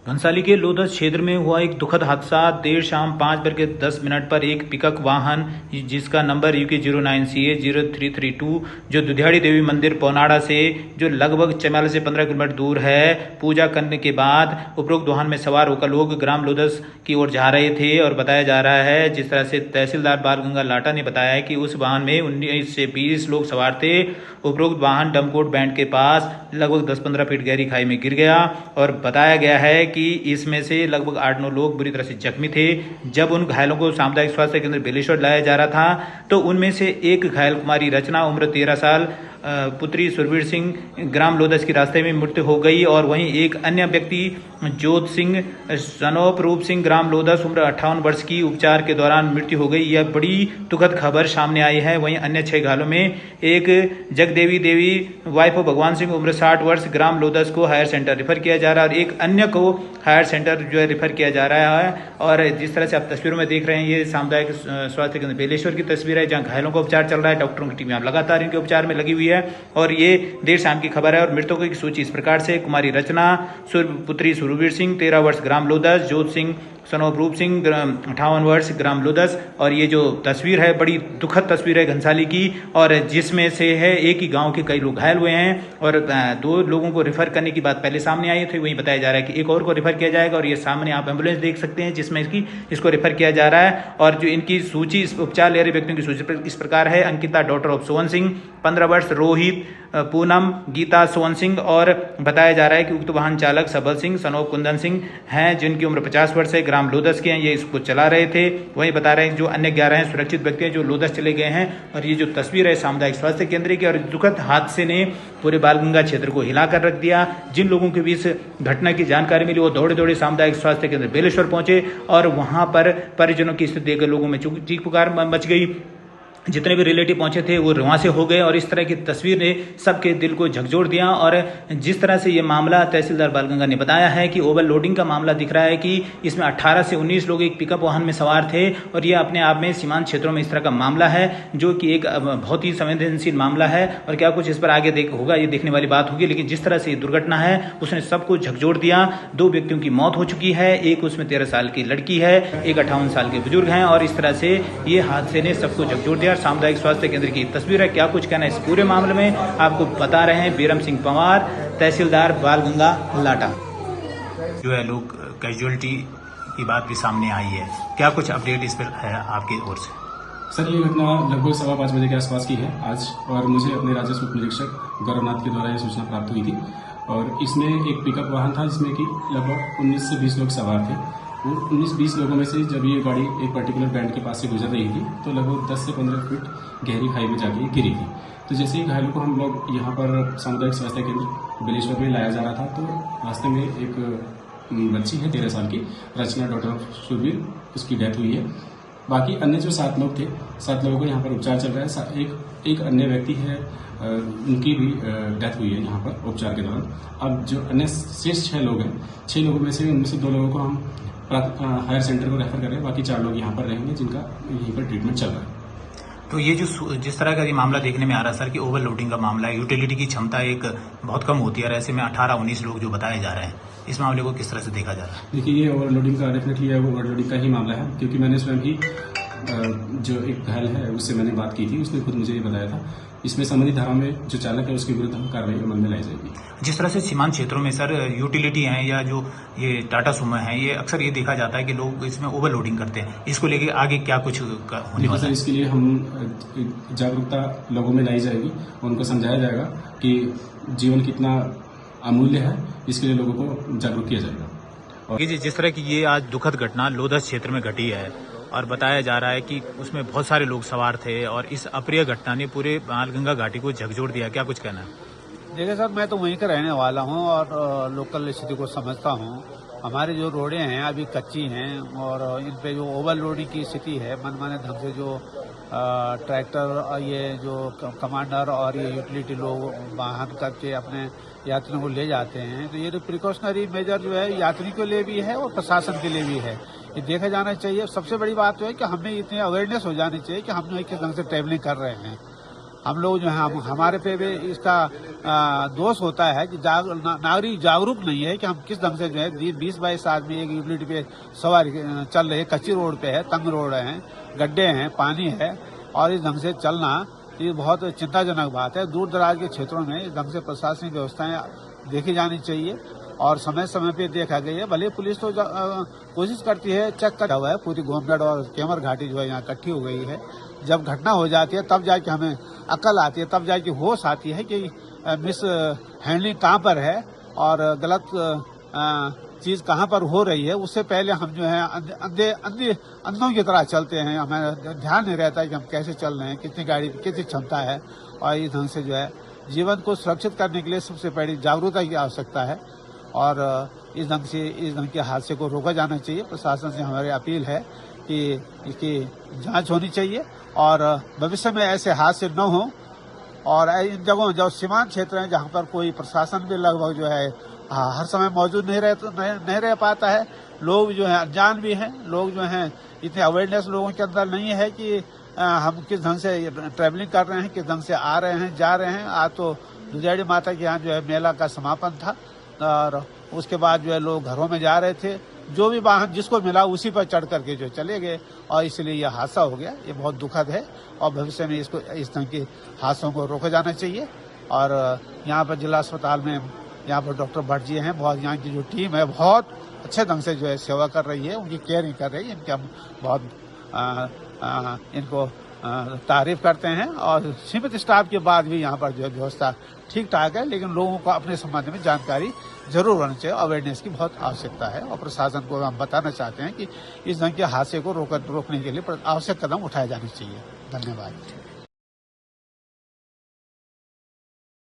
घनसाली के लोधस क्षेत्र में हुआ एक दुखद हादसा। देर शाम 5:10 पर एक पिकअप वाहन जिसका नंबर UK09CA0332 जो दुधियाड़ी देवी मंदिर पोनाड़ा से जो लगभग चमेला से 15 किलोमीटर दूर है, पूजा करने के बाद उपरोक्त वाहन में सवार होकर लोग ग्राम लोधस की ओर जा रहे थे। और बताया जा रहा है, जिस तरह से तहसीलदार बालगंगा लाटा ने बताया है कि उस वाहन में 19 से 20 लोग सवार थे। उपरोक्त वाहन डमकोट बैंड के पास लगभग 10-15 फीट गहरी खाई में गिर गया और बताया गया है कि इसमें से लगभग 8-9 लोग बुरी तरह से जख्मी थे। जब उन घायलों को सामुदायिक स्वास्थ्य केंद्र बेलेश्वर लाया जा रहा था तो उनमें से एक घायल कुमारी रचना उम्र 13 साल पुत्री सुरवीर सिंह ग्राम लोधस के रास्ते में मृत्यु हो गई और वहीं एक अन्य व्यक्ति जोत सिंह सनोप रूप सिंह ग्राम लोधस उम्र 58 वर्ष की उपचार के दौरान मृत्यु हो गई। यह बड़ी दुखद खबर सामने आई है। वहीं अन्य 6 घायलों में एक जगदेवी देवी वाइफ ऑफ भगवान सिंह उम्र 60 वर्ष ग्राम लोधस को हायर सेंटर रेफर किया जा रहा है और एक अन्य को हायर सेंटर जो है रेफर किया जा रहा है। और जिस तरह से आप तस्वीरों में देख रहे हैं, ये सामुदायिक स्वास्थ्य केंद्र बेलेश्वर की तस्वीर है जहां घायलों का उपचार चल रहा है। डॉक्टरों की टीम लगातार इनके उपचार में लगी हुई है और ये देर शाम की खबर है। और मृतकों की सूची इस प्रकार से: कुमारी रचना पुत्री सुरवीर सिंह 13 वर्ष ग्राम लोधस, जोत सिंह सनोप रूप सिंह 58 वर्ष ग्राम लोधस। और ये जो तस्वीर है बड़ी दुखद तस्वीर है घनसाली की, और जिसमें से है एक ही गांव के कई लोग घायल हुए हैं और 2 लोगों को रेफर करने की बात पहले सामने आई थी। वहीं बताया जा रहा है कि एक और को रेफर किया जाएगा और ये सामने आप एम्बुलेंस देख सकते हैं जिसमें इसको रेफर किया जा रहा है। और जो इनकी सूची उपचार ले रहे व्यक्तियों की सूची इस प्रकार है: अंकिता डॉटर ऑफ सोवन सिंह 15 वर्ष, रोहित, पूनम, गीता, सोवन सिंह। और बताया जा रहा है कि उक्त वाहन चालक सबल सिंह सनोप कुंदन सिंह हैं जिनकी उम्र 50 वर्ष है, ग्राम लोधस के हैं, ये इसको चला रहे थे। वहीं बता रहे हैं जो अन्य 11 हैं सुरक्षित व्यक्ति हैं जो लोधस चले गए हैं। और ये जो तस्वीर है सामुदायिक स्वास्थ्य केंद्र की, और दुखद हादसे ने पूरे बालगंगा क्षेत्र को हिलाकर रख दिया। जिन लोगों के बीच घटना की जानकारी मिली वो दौड़े दौड़े सामुदायिक स्वास्थ्य केंद्र बेलेश्वर पहुंचे और वहां पर परिजनों की स्थिति देखकर लोगों में चीख पुकार मच गई। जितने भी रिलेटिव पहुंचे थे वो रवां से हो गए और इस तरह की तस्वीर ने सबके दिल को झकझोर दिया। और जिस तरह से ये मामला तहसीलदार बालगंगा ने बताया है कि ओवरलोडिंग का मामला दिख रहा है कि इसमें 18 से 19 लोग एक पिकअप वाहन में सवार थे और ये अपने आप में सीमांत क्षेत्रों में इस तरह का मामला है जो कि एक बहुत ही संवेदनशील मामला है। और क्या कुछ इस पर आगे होगा ये देखने वाली बात होगी, लेकिन जिस तरह से दुर्घटना है उसने सबको झकझोर दिया। 2 व्यक्तियों की मौत हो चुकी है, एक उसमें 13 साल की लड़की है, एक 58 साल के बुजुर्ग हैं। और इस तरह से ये हादसे ने सबको झकझोर दिया। सामुदायिक स्वास्थ्य केंद्र की तस्वीर है। क्या कुछ कहना है इस पूरे मामले में आपको बता रहे हैं बीरम सिंह पंवार, तहसीलदार बालगंगा लाटा। जो है लोग कैजुअलिटी की बात भी सामने आई है, क्या कुछ अपडेट इस पर है आपकी ओर से? सर, ये घटना लगभग 5:15 बजे के आसपास की है आज, और मुझे अपने राजस्व उप निरीक्षक गौरवनाथ के द्वारा यह सूचना प्राप्त हुई थी। और इसमें एक पिकअप वाहन था जिसमें कि लगभग 19 से 20 लोग सवार थे। 19-20 लोगों में से जब ये गाड़ी एक पर्टिकुलर बैंड के पास से गुजर रही थी तो लगभग 10 से 15 फीट गहरी खाई में जाके गिरी थी। तो जैसे ही घायलों को हम लोग यहाँ पर सामुदायिक स्वास्थ्य केंद्र बेलेश्वर में लाया जा रहा था तो रास्ते में एक बच्ची है 13 साल की, रचना डॉटर ऑफ सुरवीर, उसकी डेथ हुई है। बाकी अन्य जो 7 लोग थे, 7 लोगों को यहाँ पर उपचार चल रहा है। एक अन्य व्यक्ति है, उनकी भी डेथ हुई है यहाँ पर उपचार के दौरान। अब जो अन्य शेष 6 लोग हैं, 6 लोगों में से उनमें से 2 लोगों को हम हायर सेंटर को रेफर कर रहे हैं, बाकी 4 लोग यहाँ पर रहेंगे जिनका यहीं पर ट्रीटमेंट चल रहा है। तो ये जो जिस तरह का ये मामला देखने में आ रहा है सर कि ओवरलोडिंग का मामला है, यूटिलिटी की क्षमता एक बहुत कम होती है और ऐसे में 18-19 लोग जो बताए जा रहे हैं, इस मामले को किस तरह से देखा जा रहा है? देखिए, ये ओवरलोडिंग का डेफिनेटली है, वो ओवरलोडिंग का ही मामला है, क्योंकि मैंने स्वयं ही जो एक घायल है उससे मैंने बात की थी, उसने खुद मुझे ये बताया था। इसमें संबंधित धारा में जो चालक है उसके विरुद्ध हम कार्रवाई अमल में लाई जाएगी। जिस तरह से सीमांत क्षेत्रों में सर यूटिलिटी हैं या जो ये टाटा सुमो है, ये अक्सर ये देखा जाता है कि लोग इसमें ओवरलोडिंग करते हैं, इसको लेके आगे क्या कुछ होने वाला है? इसके लिए हम जागरूकता लोगों में लाई जाएगी, उनको समझाया जाएगा कि जीवन कितना अमूल्य है, इसके लिए लोगों को जागरूक किया जाएगा। और जिस तरह की ये आज दुखद घटना लोधस क्षेत्र में घटी है और बताया जा रहा है कि उसमें बहुत सारे लोग सवार थे और इस अप्रिय घटना ने पूरे बालगंगा घाटी को झकझोर दिया, क्या कुछ कहना है? देखिए सर, मैं तो वहीं का रहने वाला हूं और लोकल स्थिति को समझता हूं। हमारी जो रोडें हैं अभी कच्ची हैं और इन पे जो ओवरलोडिंग की स्थिति है, मनमाने ढंग से जो ट्रैक्टर और ये जो कमांडर और ये यूटिलिटी लोग वाहन करके अपने यात्रियों को ले जाते हैं, तो ये जो प्रिकॉशनरी मेजर जो है यात्री के लिए भी है और प्रशासन के लिए भी है, ये देखा जाना चाहिए। सबसे बड़ी बात तो है कि हमें इतनी अवेयरनेस हो जानी चाहिए कि हम किस ढंग से ट्रैवलिंग कर रहे हैं। हम लोग जो है हमारे पे भी इसका दोष होता है कि नागरिक जागरूक नहीं है कि हम किस ढंग से जो है 20-22 आदमी एक यूटिलिटी पे सवारी चल रहे हैं, कच्ची रोड पे है, तंग रोड है, गड्ढे हैं, पानी है, और इस ढंग से चलना ये बहुत चिंताजनक बात है। दूर दराज के क्षेत्रों में इस ढंग से प्रशासनिक व्यवस्थाएं देखी जानी चाहिए और समय समय पे देखा गई है। भले पुलिस तो कोशिश करती है, चेक कर हुआ है, पूरी गोमगढ़ और केमर घाटी जो है यहाँ इकट्ठी हो गई है। जब घटना हो जाती है तब जाके हमें अकल आती है, तब जाके होश आती है कि मिस हैंडलिंग कहाँ पर है और गलत चीज कहाँ पर हो रही है। उससे पहले हम जो है अंधों की तरह चलते हैं, हमें ध्यान नहीं रहता है कि हम कैसे चल रहे हैं, कितनी गाड़ी की कितनी क्षमता है। और इस ढंग से जो है जीवन को सुरक्षित करने के लिए सबसे पहले जागरूकता की आवश्यकता है और इस ढंग के हादसे को रोका जाना चाहिए। प्रशासन से हमारी अपील है कि इसकी जांच होनी चाहिए और भविष्य में ऐसे हादसे न हो। और इन जगहों जो सीमांत क्षेत्र हैं जहां पर कोई प्रशासन भी लगभग जो है हर समय मौजूद नहीं रह पाता है, लोग जो है अनजान भी हैं, लोग जो हैं इतने अवेयरनेस लोगों के अंदर नहीं है कि हम किस ढंग से ट्रैवलिंग कर रहे हैं, किस ढंग से आ रहे हैं, जा रहे हैं। आज तो दुधियाड़ी माता के यहाँ जो है मेला का समापन था और उसके बाद जो है लोग घरों में जा रहे थे, जो भी वाहन जिसको मिला उसी पर चढ़ करके जो चले गए और इसलिए यह हादसा हो गया। ये बहुत दुखद है और भविष्य में इसको इस ढंग के हादसों को रोका जाना चाहिए। और यहाँ पर जिला अस्पताल में यहाँ पर डॉक्टर भट्ट जी हैं, बहुत यहाँ की जो टीम है बहुत अच्छे ढंग से जो है सेवा कर रही है, उनकी केयरिंग कर रही है। इनके हम बहुत इनको तारीफ करते हैं और सीमित स्टाफ के बाद भी यहाँ पर जो है व्यवस्था ठीक ठाक है, लेकिन लोगों को अपने संबंध में जानकारी जरूर होनी चाहिए। अवेयरनेस की बहुत आवश्यकता है और प्रशासन को हम बताना चाहते हैं कि इस ढंग के हादसे को रोकने के लिए आवश्यक कदम उठाए जाने चाहिए। धन्यवाद।